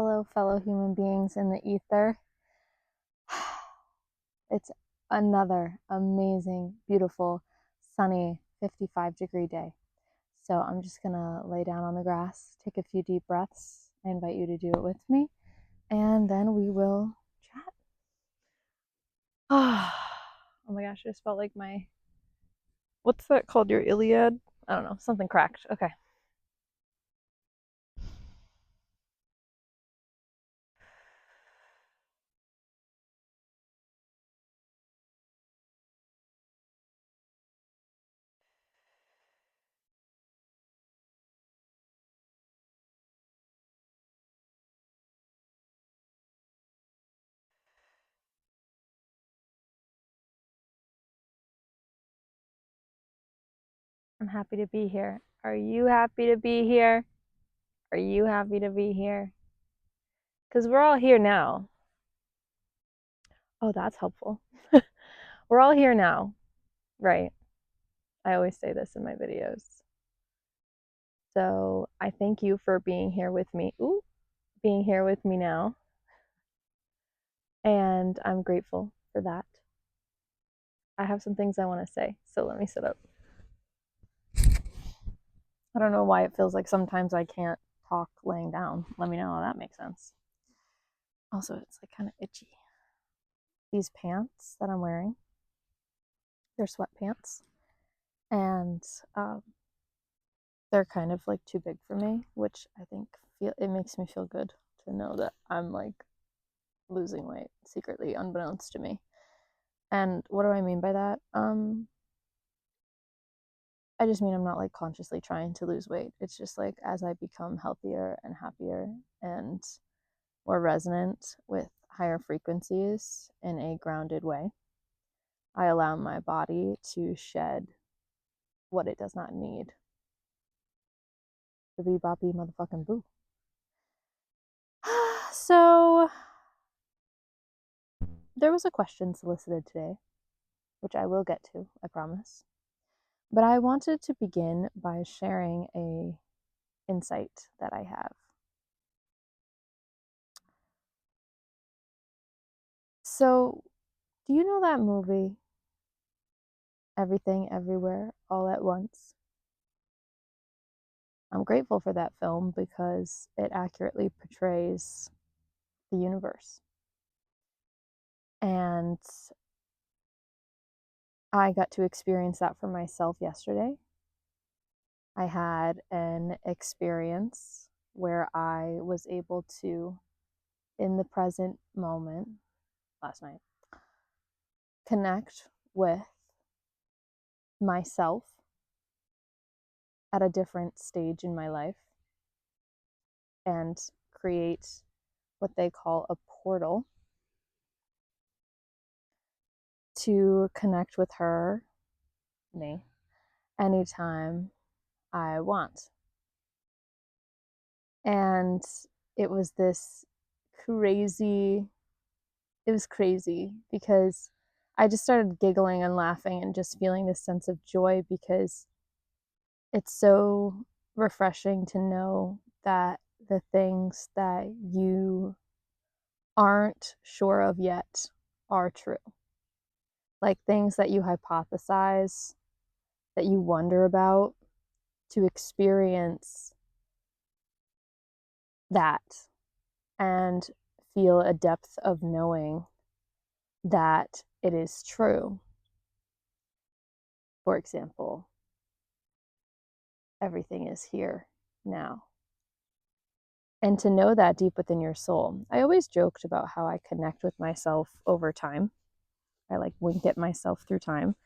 Hello, fellow human beings in the ether. It's another amazing, beautiful, sunny 55-degree day. So I'm just gonna lay down on the grass, take a few deep breaths. I invite you to do it with me, and then we will chat. Oh my gosh, I just felt like what's that called? Your iliad? I don't know, something cracked. Okay. I'm happy to be here. Are you happy to be here? Are you happy to be here? Because we're all here now. Oh, that's helpful. We're all here now, right? I always say this in my videos. So I thank you for being here with me. Being here with me now. And I'm grateful for that. I have some things I want to say, so let me sit up. I don't know why it feels like sometimes I can't talk laying down. Let me know how that makes sense. Also, it's like kind of itchy. These pants that I'm wearing, they're sweatpants, and they're kind of like too big for me, which I think it makes me feel good to know that I'm like losing weight secretly, unbeknownst to me. And what do I mean by that? I just mean I'm not like consciously trying to lose weight. It's just like as I become healthier and happier and more resonant with higher frequencies in a grounded way, I allow my body to shed what it does not need. The bee boppy motherfucking boo. So there was a question solicited today, which I will get to, I promise. But I wanted to begin by sharing a insight that I have. So, do you know that movie, Everything Everywhere All at Once? I'm grateful for that film because it accurately portrays the universe. And I got to experience that for myself yesterday. I had an experience where I was able to, in the present moment, last night, connect with myself at a different stage in my life and create what they call a portal to connect with her, me, anytime I want. And it was crazy, it was crazy because I just started giggling and laughing and just feeling this sense of joy because it's so refreshing to know that the things that you aren't sure of yet are true. Like things that you hypothesize, that you wonder about, to experience that and feel a depth of knowing that it is true. For example, everything is here now. And to know that deep within your soul. I always joked about how I connect with myself over time. I like wink at myself through time.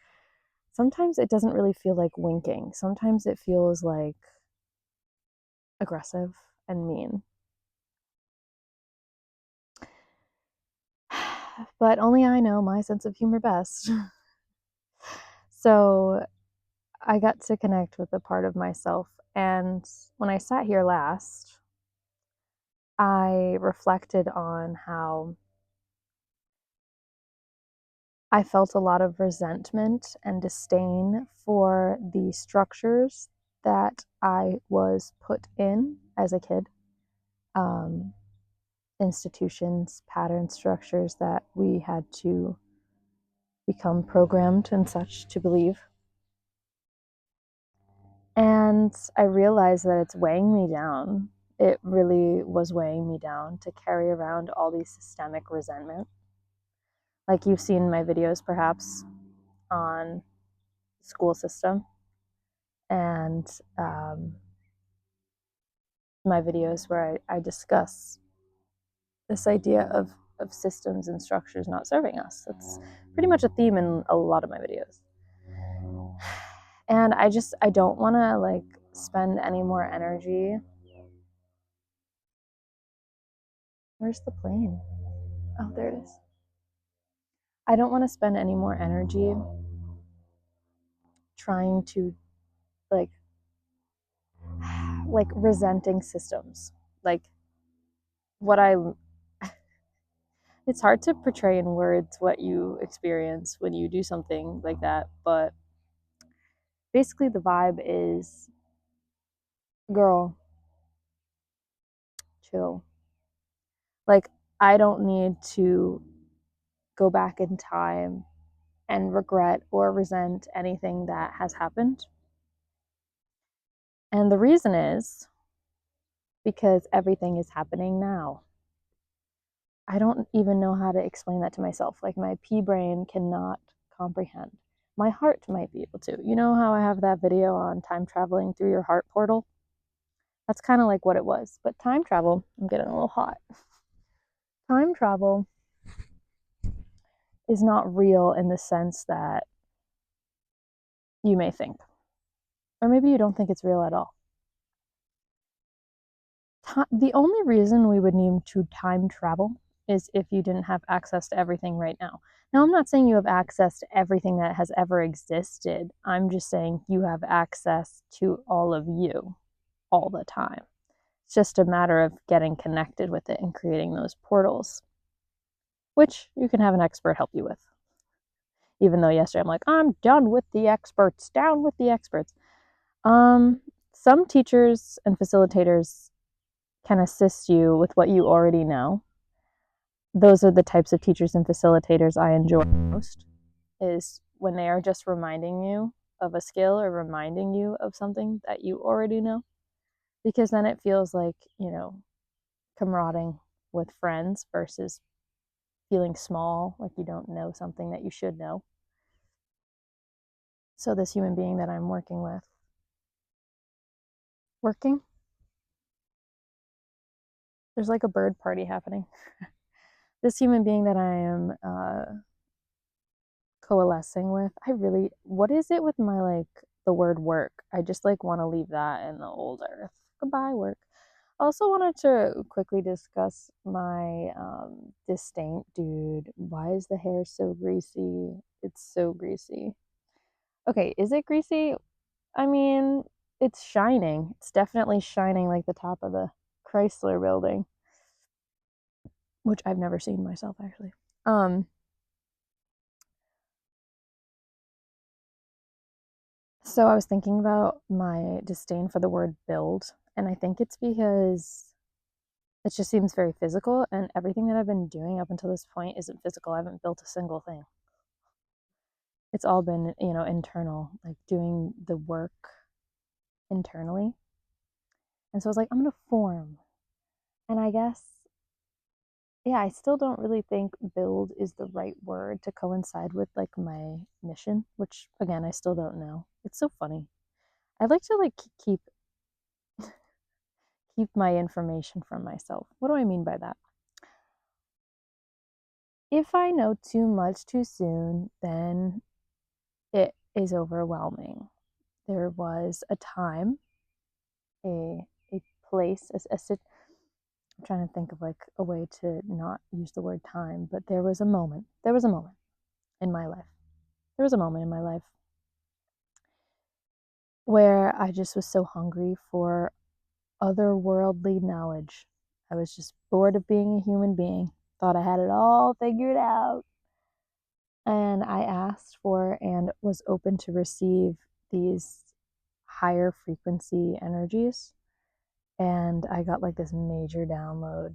Sometimes it doesn't really feel like winking. Sometimes it feels like aggressive and mean. But only I know my sense of humor best. So I got to connect with a part of myself. And when I sat here last, I reflected on how I felt a lot of resentment and disdain for the structures that I was put in as a kid. institutions, pattern structures that we had to become programmed and such to believe. And I realized that it's weighing me down. It really was weighing me down to carry around all these systemic resentment. Like you've seen my videos perhaps on the school system and my videos where I discuss this idea of systems and structures not serving us. That's pretty much a theme in a lot of my videos. And I don't want to like spend any more energy. Where's the plane? Oh, there it is. I don't want to spend any more energy trying to like resenting systems. Like what I it's hard to portray in words what you experience when you do something like that, but basically the vibe is, girl, chill. Like I don't need to go back in time and regret or resent anything that has happened. And the reason is because everything is happening now. I don't even know how to explain that to myself. Like my pea brain cannot comprehend. My heart might be able to. You know how I have that video on time traveling through your heart portal? That's kind of like what it was. But time travel, I'm getting a little hot. Time travel is not real in the sense that you may think. Or maybe you don't think it's real at all. The only reason we would need to time travel is if you didn't have access to everything right now. Now, I'm not saying you have access to everything that has ever existed. I'm just saying you have access to all of you all the time. It's just a matter of getting connected with it and creating those portals, which you can have an expert help you with. Even though yesterday I'm like, I'm done with the experts, down with the experts. Some teachers and facilitators can assist you with what you already know. Those are the types of teachers and facilitators I enjoy most, is when they are just reminding you of a skill or reminding you of something that you already know, because then it feels like, camaradeing with friends versus feeling small, like you don't know something that you should know. So this human being that I'm working, there's like a bird party happening. This human being that I am coalescing with, what is it with my the word work? I just want to leave that in the old earth. Goodbye, work. I also wanted to quickly discuss my disdain. Dude, why is the hair so greasy? It's so greasy. Okay, is it greasy? I mean, it's shining. It's definitely shining like the top of the Chrysler building, which I've never seen myself actually. So I was thinking about my disdain for the word build, and I think it's because it just seems very physical, and everything that I've been doing up until this point isn't physical. I haven't built a single thing. It's all been, internal, like doing the work internally. And so I was like, I'm going to form. And I guess, yeah, I still don't really think build is the right word to coincide with my mission, which again, I still don't know. It's so funny. I like to keep my information from myself. What do I mean by that? If I know too much too soon, then it is overwhelming. There was a time, a place, I'm trying to think of a way to not use the word time, but there was a moment. There was a moment in my life. There was a moment in my life where I just was so hungry for otherworldly knowledge. I was just bored of being a human being, thought I had it all figured out. And I asked for and was open to receive these higher frequency energies. And I got this major download.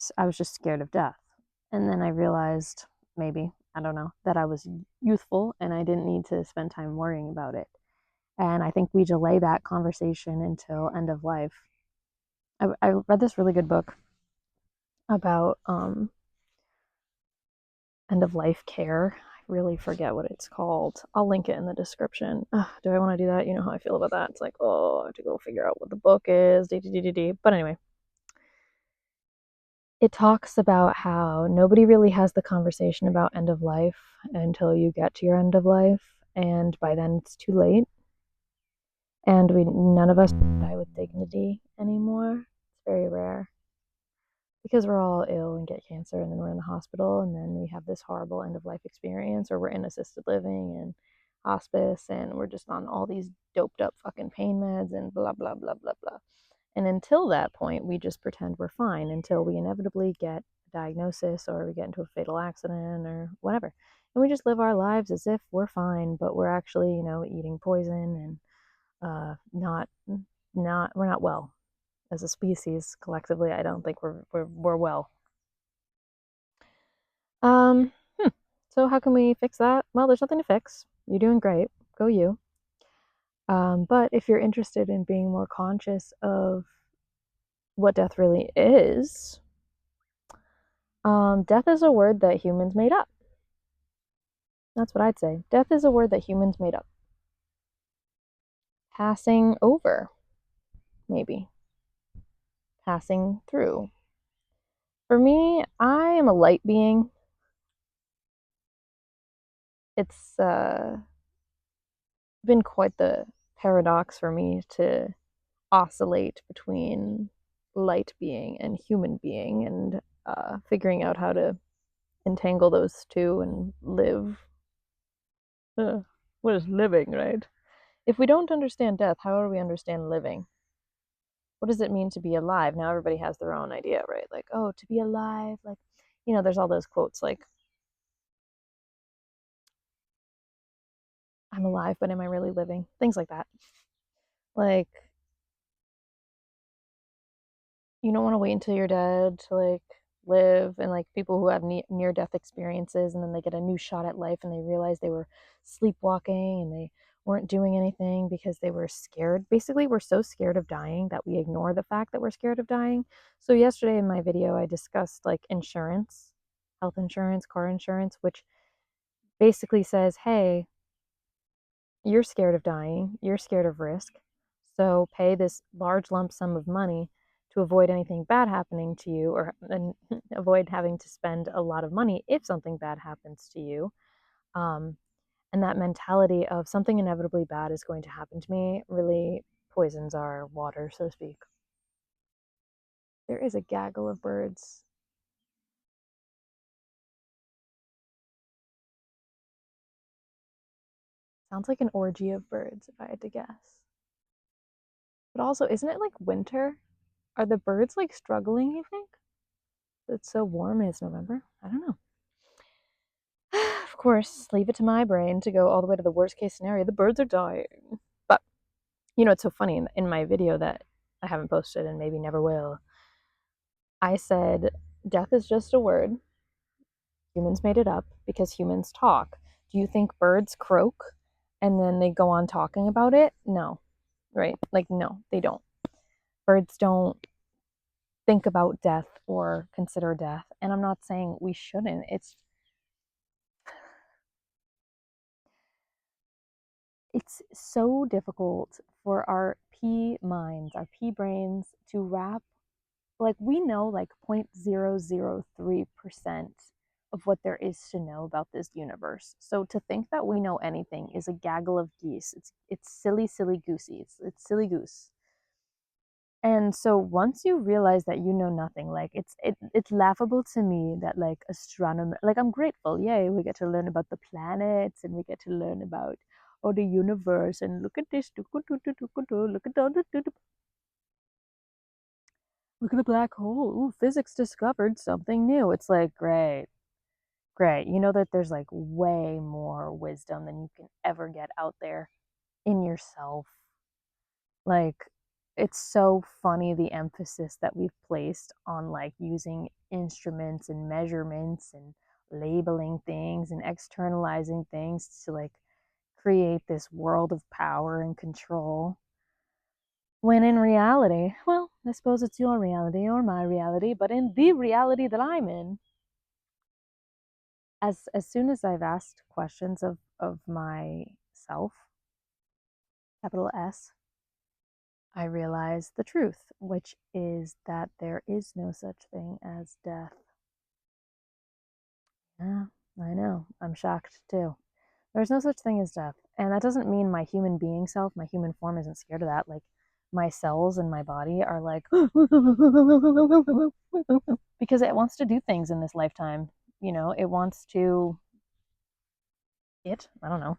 I was just scared of death. And then I realized, maybe, I don't know, that I was youthful and I didn't need to spend time worrying about it. And I think we delay that conversation until end of life. I read this really good book about end of life care. I really forget what it's called. I'll link it in the description. Do I want to do that? You know how I feel about that. It's like, oh, I have to go figure out what the book is. But anyway, it talks about how nobody really has the conversation about end of life until you get to your end of life, and by then it's too late. And none of us die with dignity anymore. It's very rare because we're all ill and get cancer, and then we're in the hospital, and then we have this horrible end of life experience, or we're in assisted living and hospice, and we're just on all these doped up fucking pain meds and blah blah blah blah blah. And until that point, we just pretend we're fine until we inevitably get a diagnosis or we get into a fatal accident or whatever. And we just live our lives as if we're fine, but we're actually, eating poison and we're not well as a species collectively. I don't think we're well. Um, hmm. So how can we fix that? Well, there's nothing to fix. You're doing great. Go you. But if you're interested in being more conscious of what death really is, death is a word that humans made up. That's what I'd say. Death is a word that humans made up. Passing over, maybe. Passing through. For me, I am a light being. It's been quite the paradox for me to oscillate between light being and human being, and figuring out how to entangle those two and live. What is living, right? If we don't understand death, how do we understand living? What does it mean to be alive? Now everybody has their own idea, right? Like, oh, to be alive, like, there's all those quotes like, I'm alive, but am I really living? Things like that. Like, you don't want to wait until you're dead to like live, and like people who have near death experiences and then they get a new shot at life and they realize they were sleepwalking and they weren't doing anything because they were scared. Basically, we're so scared of dying that we ignore the fact that we're scared of dying. So yesterday in my video I discussed like insurance, health insurance, car insurance, which basically says, hey, you're scared of dying, you're scared of risk, so pay this large lump sum of money to avoid anything bad happening to you, or and avoid having to spend a lot of money if something bad happens to you. And that mentality of something inevitably bad is going to happen to me really poisons our water, so to speak. There is a gaggle of birds. Sounds like an orgy of birds, if I had to guess. But also, isn't it like winter? Are the birds like struggling, you think? It's so warm and it's November. I don't know. Of course, leave it to my brain to go all the way to the worst case scenario. The birds are dying. But, it's so funny. In my video that I haven't posted and maybe never will, I said, death is just a word. Humans made it up because humans talk. Do you think birds croak and then they go on talking about it? No. Right? Like, no, they don't. Birds don't think about death or consider death. And I'm not saying we shouldn't. It's so difficult for our pea minds, our pea brains to wrap, like, we know like 0.003% of what there is to know about this universe. So to think that we know anything is a gaggle of geese. It's silly goosey. It's silly goose. And so once you realize that you know nothing, like it's laughable to me that like astronomer, like I'm grateful, yay, we get to learn about the planets and we get to learn about the universe, and look at this, look at all look at the black hole. Ooh, physics discovered something new. It's like great, great. You know that there's like way more wisdom than you can ever get out there in yourself. Like it's so funny the emphasis that we've placed on like using instruments and measurements and labeling things and externalizing things to like create this world of power and control. When in reality, well, I suppose it's your reality or my reality, but in the reality that I'm in, as soon as I've asked questions of myself, capital S, I realize the truth, which is that there is no such thing as death. Yeah, I know. I'm shocked too. There's no such thing as death. And that doesn't mean my human being self, my human form isn't scared of that. Like my cells in my body are like because it wants to do things in this lifetime. You know, it wants to I don't know.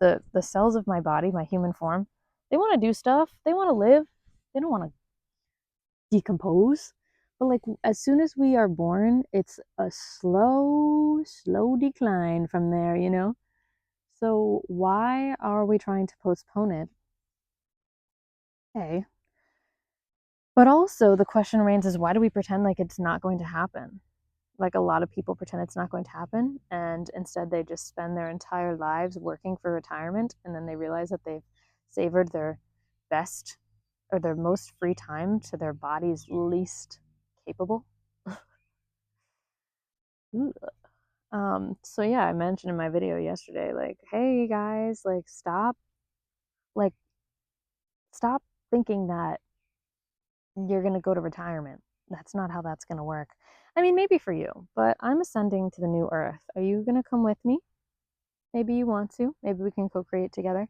The cells of my body, my human form, they want to do stuff. They want to live. They don't want to decompose. But like as soon as we are born, it's a slow decline from there, you know? So why are we trying to postpone it? Okay. But also the question remains is why do we pretend like it's not going to happen? Like a lot of people pretend it's not going to happen and instead they just spend their entire lives working for retirement and then they realize that they've savored their best or their most free time to their body's least capable. So yeah, I mentioned in my video yesterday, like, hey guys, like, stop thinking that you're gonna go to retirement. That's not how that's gonna work. I mean, maybe for you, but I'm ascending to the new earth. Are you gonna come with me? Maybe you want to. Maybe we can co-create together.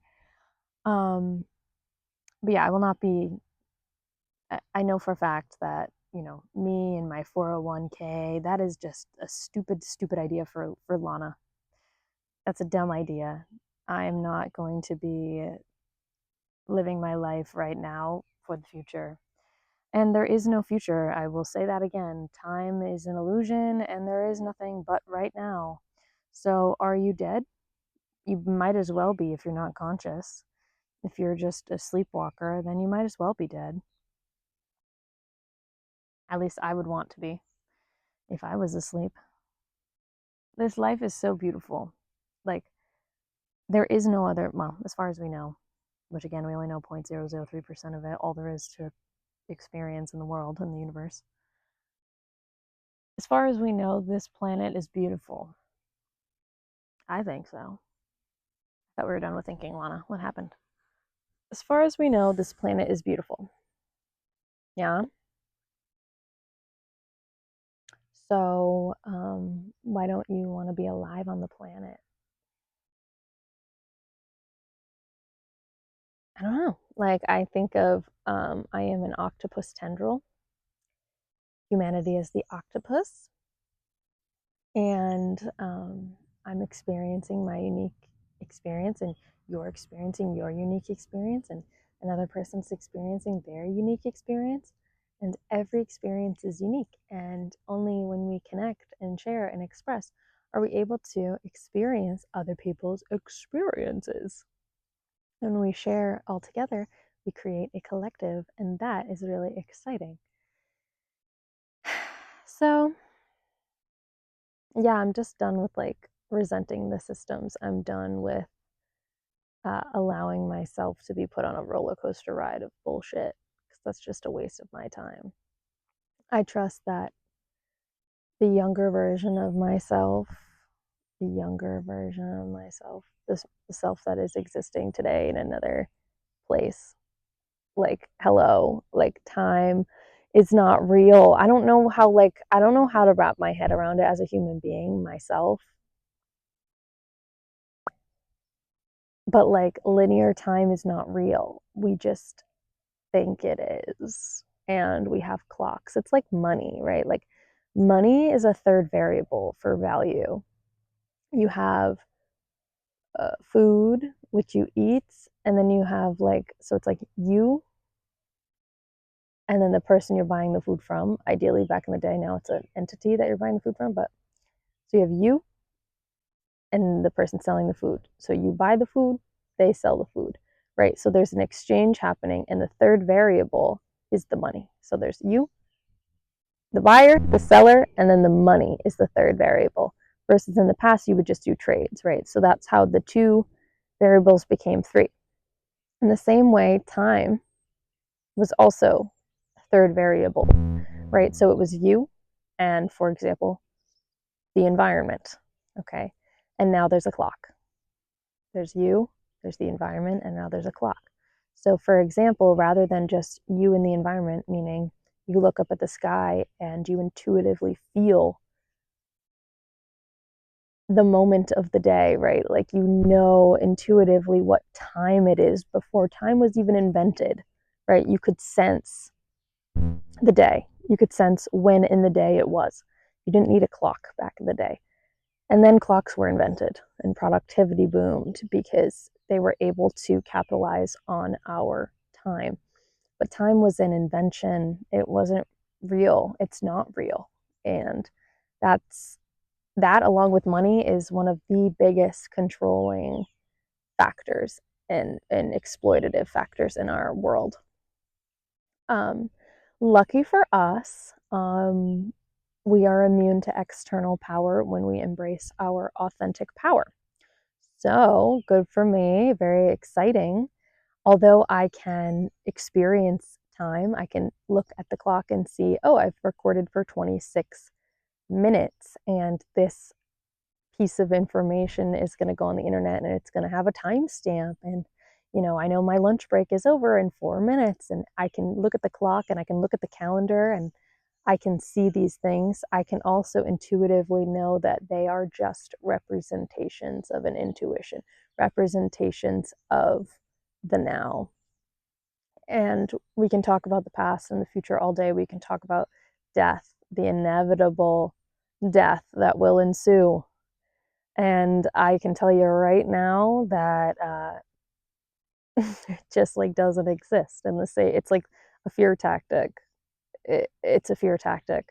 Um, but yeah, I will not be. I know for a fact that me and my 401k, that is just a stupid idea for Lana. That's a dumb idea. I'm not going to be living my life right now for the future. And there is no future. I will say that again. Time is an illusion and there is nothing but right now. So, are you dead? You might as well be if you're not conscious. If you're just a sleepwalker, then you might as well be dead. At least I would want to be if I was asleep. This life is so beautiful. Like, there is no other, well, as far as we know, which again, we only know 0.003% of it, all there is to experience in the world and the universe. As far as we know, this planet is beautiful. I think so. I thought we were done with thinking, Lana. What happened? As far as we know, this planet is beautiful. Yeah. So, why don't you want to be alive on the planet? I don't know. Like, I think of, I am an octopus tendril. Humanity is the octopus. And I'm experiencing my unique experience, and you're experiencing your unique experience, and another person's experiencing their unique experience. And every experience is unique. And only when we connect and share and express are we able to experience other people's experiences. And when we share all together, we create a collective, and that is really exciting. So, yeah, I'm just done with like resenting the systems. I'm done with allowing myself to be put on a roller coaster ride of bullshit because that's just a waste of my time. I trust that the younger version of myself, the younger version of myself, the self that is existing today in another place, like, hello, like, time is not real. I don't know how, like, I don't know how to wrap my head around it as a human being myself. But like linear time is not real. We just think it is. And we have clocks. It's like money, right? Like money is a third variable for value. You have food, which you eat, and then you have like, so it's like you and then the person you're buying the food from. Ideally, back in the day, now it's an entity that you're buying the food from. But so you have you and the person selling the food. So you buy the food, they sell the food. right? So there's an exchange happening, and the third variable is the money. So there's you, the buyer, the seller, and then the money is the third variable. Versus in the past, you would just do trades, right? So that's how the two variables became three. In the same way, time was also a third variable, right? So it was you and, for example, the environment, okay? And now there's a clock. There's you, there's the environment, and now there's a clock. So, for example, rather than just you and the environment, meaning you look up at the sky and you intuitively feel the moment of the day, right? Like you know intuitively what time it is before time was even invented, right? You could sense the day. You could sense when in the day it was. You didn't need a clock back in the day. And then clocks were invented and productivity boomed because they were able to capitalize on our time. But time was an invention. It wasn't real. It's not real. And that's that, along with money, is one of the biggest controlling factors and exploitative factors in our world. Um, Lucky for us, we are immune to external power when we embrace our authentic power. So good for me, very exciting. Although I can experience time, I can look at the clock and see, oh, I've recorded for 26 minutes, and this piece of information is going to go on the internet and it's going to have a timestamp. And, I know my lunch break is over in 4 minutes, and I can look at the clock and I can look at the calendar and I can see these things. I can also intuitively know that they are just representations of an intuition, representations of the now. And we can talk about the past and the future all day. We can talk about death, the inevitable death that will ensue. And I can tell you right now that it just like doesn't exist. And it's like a fear tactic. It's a fear tactic.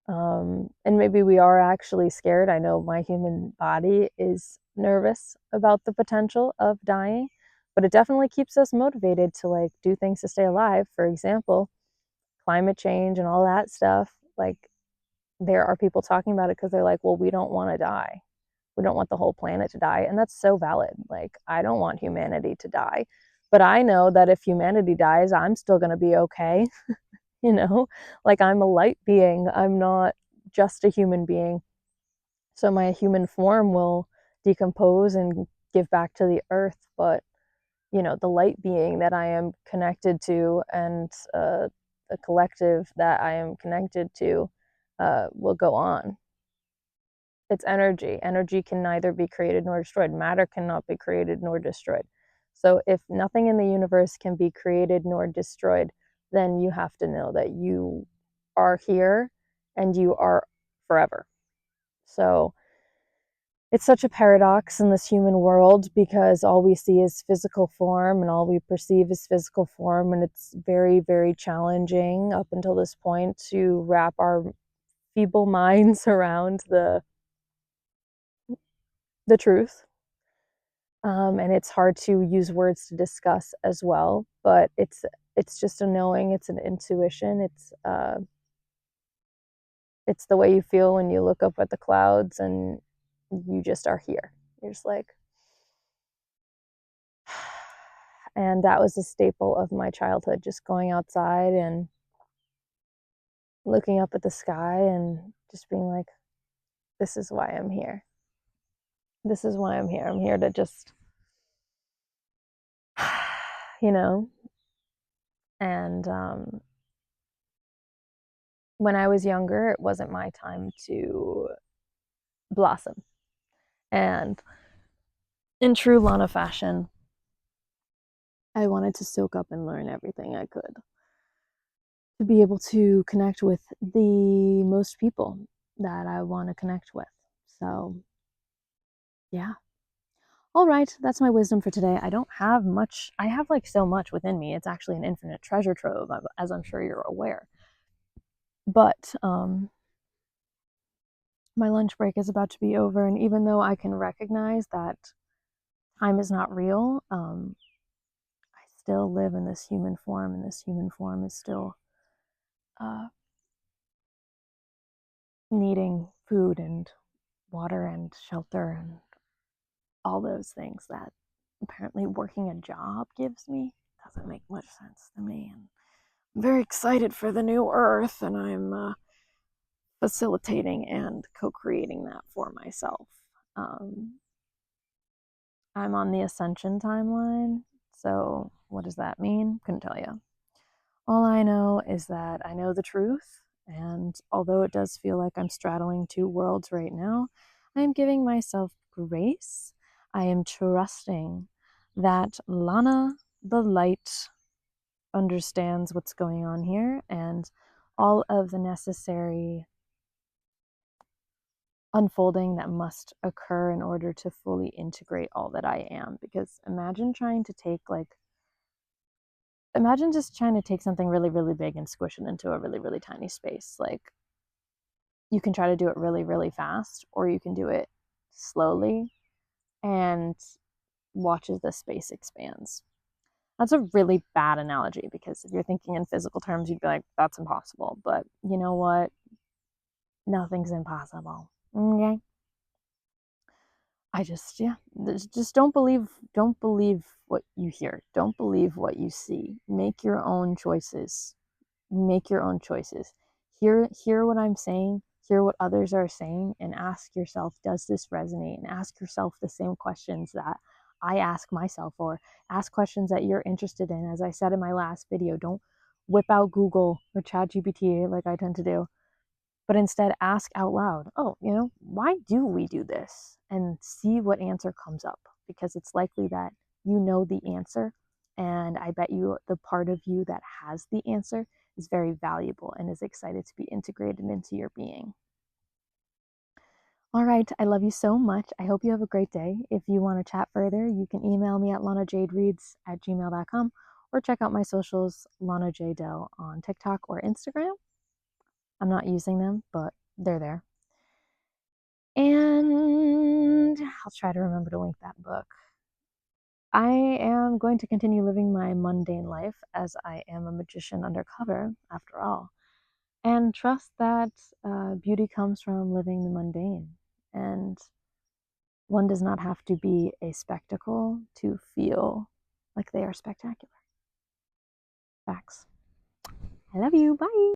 And maybe we are actually scared. I know my human body is nervous about the potential of dying, but it definitely keeps us motivated to like do things to stay alive. For example, climate change and all that stuff. Like there are people talking about it because they're like, well, we don't want to die. We don't want the whole planet to die. And that's so valid. Like, I don't want humanity to die. But I know that if humanity dies, I'm still going to be okay. you know, like I'm a light being, I'm not just a human being. So my human form will decompose and give back to the earth. But, the light being that I am connected to and the collective that I am connected to will go on. It's energy. Energy can neither be created nor destroyed. Matter cannot be created nor destroyed. So if nothing in the universe can be created nor destroyed, then you have to know that you are here and you are forever. So it's such a paradox in this human world because all we see is physical form and all we perceive is physical form. And it's very, very challenging up until this point to wrap our feeble minds around the truth. And it's hard to use words to discuss as well, but it's just a knowing, it's an intuition, it's the way you feel when you look up at the clouds and you just are here. You're just like, and that was a staple of my childhood, just going outside and looking up at the sky and just being like, this is why I'm here. This is why I'm here. I'm here to just, you know, and when I was younger, it wasn't my time to blossom. And in true Lana fashion, I wanted to soak up and learn everything I could to be able to connect with the most people that I want to connect with. So, yeah. All right, that's my wisdom for today. I don't have much. I have like so much within me. It's actually an infinite treasure trove, as I'm sure you're aware. But my lunch break is about to be over, and even though I can recognize that time is not real, still live in this human form, and this human form is still needing food and water and shelter and all those things that apparently working a job gives me. Doesn't make much sense to me. And I'm very excited for the new earth, and I'm facilitating and co-creating that for myself. I'm on the ascension timeline. So what does that mean? Couldn't tell you. All I know is that I know the truth, and although it does feel like I'm straddling two worlds right now, I am giving myself grace. I am trusting that Lana, the light, understands what's going on here, and all of the necessary unfolding that must occur in order to fully integrate all that I am. Because imagine just trying to take something really, really big and squish it into a really, really tiny space. Like, you can try to do it really, really fast, or you can do it slowly and watch as the space expands. That's a really bad analogy, because if you're thinking in physical terms, you'd be like, that's impossible. But you know what? Nothing's impossible. Okay. Just don't believe what you hear. Don't believe what you see. Make your own choices. Make your own choices. Hear what I'm saying, hear what others are saying, and ask yourself, does this resonate? And ask yourself the same questions that I ask myself, or ask questions that you're interested in. As I said in my last video, don't whip out Google or ChatGPT like I tend to do, but instead ask out loud, oh, why do we do this? And see what answer comes up, because it's likely that you know the answer. And I bet you the part of you that has the answer is very valuable and is excited to be integrated into your being. All right, I love you so much. I hope you have a great day. If you want to chat further, you can email me at lanajadereads@gmail.com, or check out my socials, Lana J. Dell, on TikTok or Instagram. I'm not using them, but they're there. And I'll try to remember to link that book. I am going to continue living my mundane life, as I am a magician undercover, after all, and trust that beauty comes from living the mundane. And one does not have to be a spectacle to feel like they are spectacular. Facts. I love you. Bye.